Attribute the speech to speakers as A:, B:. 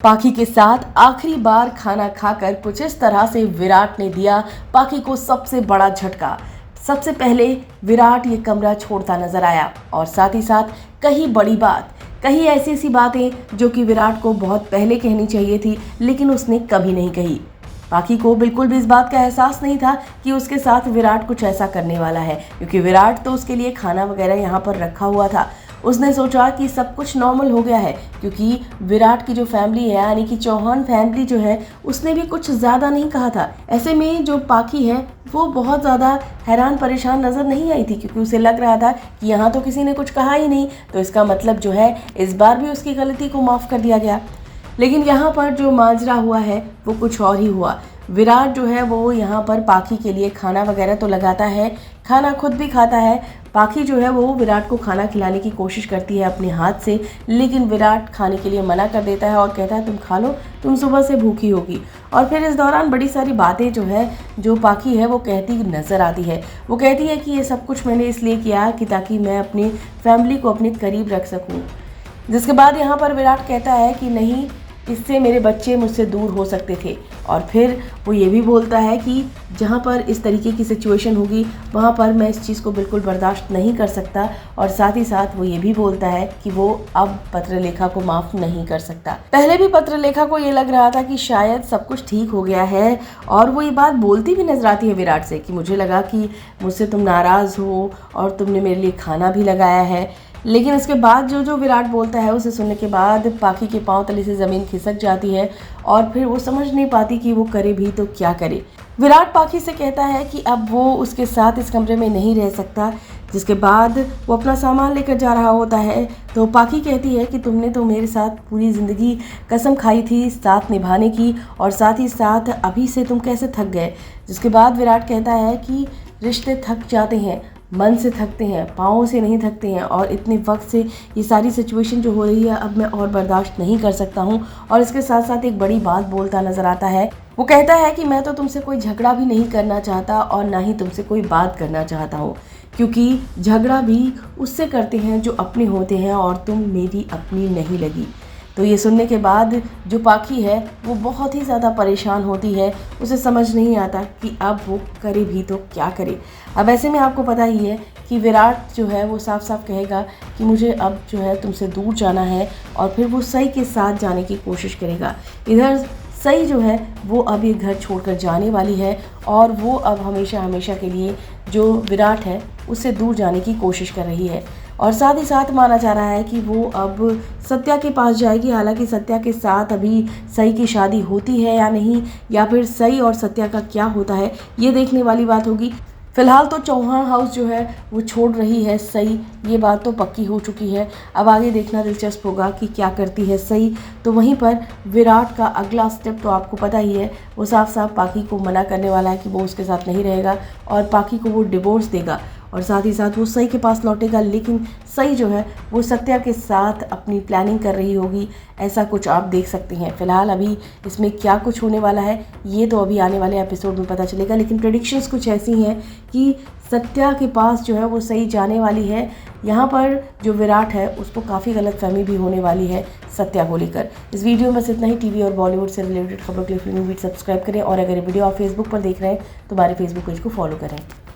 A: पाखी के साथ आखिरी बार खाना खाकर कुछ इस तरह से विराट ने दिया पाखी को सबसे बड़ा झटका। सबसे पहले विराट ये कमरा छोड़ता नजर आया और साथ ही साथ कही बड़ी बात, कही ऐसी बातें जो कि विराट को बहुत पहले कहनी चाहिए थी, लेकिन उसने कभी नहीं कही। पाखी को बिल्कुल भी इस बात का एहसास नहीं था कि उसके साथ विराट कुछ ऐसा करने वाला है, क्योंकि विराट तो उसके लिए खाना वगैरह यहाँ पर रखा हुआ था। उसने सोचा कि सब कुछ नॉर्मल हो गया है, क्योंकि विराट की जो फैमिली है यानी कि चौहान फैमिली जो है उसने भी कुछ ज़्यादा नहीं कहा था। ऐसे में जो पाखी है वो बहुत ज़्यादा हैरान परेशान नज़र नहीं आई थी, क्योंकि उसे लग रहा था कि यहाँ तो किसी ने कुछ कहा ही नहीं, तो इसका मतलब जो है इस बार भी उसकी गलती को माफ़ कर दिया गया। लेकिन यहाँ पर जो माजरा हुआ है वो कुछ और ही हुआ। विराट जो है वो यहाँ पर पाखी के लिए खाना वगैरह तो लगाता है, खाना खुद भी खाता है। पाखी जो है वो विराट को खाना खिलाने की कोशिश करती है अपने हाथ से, लेकिन विराट खाने के लिए मना कर देता है और कहता है तुम खा लो, तुम सुबह से भूखी होगी। और फिर इस दौरान बड़ी सारी बातें जो है जो पाखी है वो कहती नज़र आती है। वो कहती है कि ये सब कुछ मैंने इसलिए किया कि ताकि मैं अपनी फैमिली को अपने करीब रख सकूँ। जिसके बाद यहाँ पर विराट कहता है कि नहीं, इससे मेरे बच्चे मुझसे दूर हो सकते थे। और फिर वो ये भी बोलता है कि जहाँ पर इस तरीके की सिचुएशन होगी वहाँ पर मैं इस चीज़ को बिल्कुल बर्दाश्त नहीं कर सकता। और साथ ही साथ वो ये भी बोलता है कि वो अब पत्रलेखा को माफ़ नहीं कर सकता। पहले भी पत्रलेखा को ये लग रहा था कि शायद सब कुछ ठीक हो गया है, और वो ये बात बोलती भी नजर आती है विराट से कि मुझे लगा कि मुझसे तुम नाराज़ हो और तुमने मेरे लिए खाना भी लगाया है। लेकिन इसके बाद जो विराट बोलता है उसे सुनने के बाद पाखी के पांव तले से ज़मीन खिसक जाती है और फिर वो समझ नहीं पाती कि वो करे भी तो क्या करे। विराट पाखी से कहता है कि अब वो उसके साथ इस कमरे में नहीं रह सकता। जिसके बाद वो अपना सामान लेकर जा रहा होता है तो पाखी कहती है कि तुमने तो मेरे साथ पूरी ज़िंदगी कसम खाई थी साथ निभाने की, और साथ ही साथ अभी से तुम कैसे थक गए। जिसके बाद विराट कहता है कि रिश्ते थक जाते हैं, मन से थकते हैं, पाँव से नहीं थकते हैं, और इतने वक्त से ये सारी सिचुएशन जो हो रही है अब मैं और बर्दाश्त नहीं कर सकता हूँ। और इसके साथ साथ एक बड़ी बात बोलता नज़र आता है। वो कहता है कि मैं तो तुमसे कोई झगड़ा भी नहीं करना चाहता और ना ही तुमसे कोई बात करना चाहता हूँ, क्योंकि झगड़ा भी उससे करते हैं जो अपने होते हैं और तुम मेरी अपनी नहीं लगी। तो ये सुनने के बाद जो पाखी है वो बहुत ही ज़्यादा परेशान होती है। उसे समझ नहीं आता कि अब वो करे भी तो क्या करे। अब ऐसे में आपको पता ही है कि विराट जो है वो साफ साफ कहेगा कि मुझे अब जो है तुमसे दूर जाना है, और फिर वो सई के साथ जाने की कोशिश करेगा। इधर सई जो है वो अब ये घर छोड़कर जाने वाली है, और वो अब हमेशा हमेशा के लिए जो विराट है उससे दूर जाने की कोशिश कर रही है। और साथ ही साथ माना जा रहा है कि वो अब सत्या के पास जाएगी। हालांकि सत्या के साथ अभी सई की शादी होती है या नहीं, या फिर सई और सत्या का क्या होता है ये देखने वाली बात होगी। फिलहाल तो चौहान हाउस जो है वो छोड़ रही है सई, ये बात तो पक्की हो चुकी है। अब आगे देखना दिलचस्प होगा कि क्या करती है सई। तो वहीं पर विराट का अगला स्टेप तो आपको पता ही है, वो साफ साफ पाखी को मना करने वाला है कि वो उसके साथ नहीं रहेगा और पाखी को वो डिवोर्स देगा, और साथ ही साथ वो सई के पास लौटेगा। लेकिन सई जो है वो सत्या के साथ अपनी प्लानिंग कर रही होगी, ऐसा कुछ आप देख सकते हैं। फिलहाल अभी इसमें क्या कुछ होने वाला है ये तो अभी आने वाले एपिसोड में पता चलेगा, लेकिन प्रेडिक्शंस कुछ ऐसी हैं कि सत्या के पास जो है वो सई जाने वाली है। यहाँ पर जो विराट है उसको काफ़ी गलतफहमी भी होने वाली है सत्या को लेकर। इस वीडियो में बस इतना ही। टीवी और बॉलीवुड से रिलेटेड खबरों के लिए फिल्मी बीट सब्सक्राइब करें, और अगर ये वीडियो आप फेसबुक पर देख रहे हैं तो हमारे फेसबुक पेज को फॉलो करें।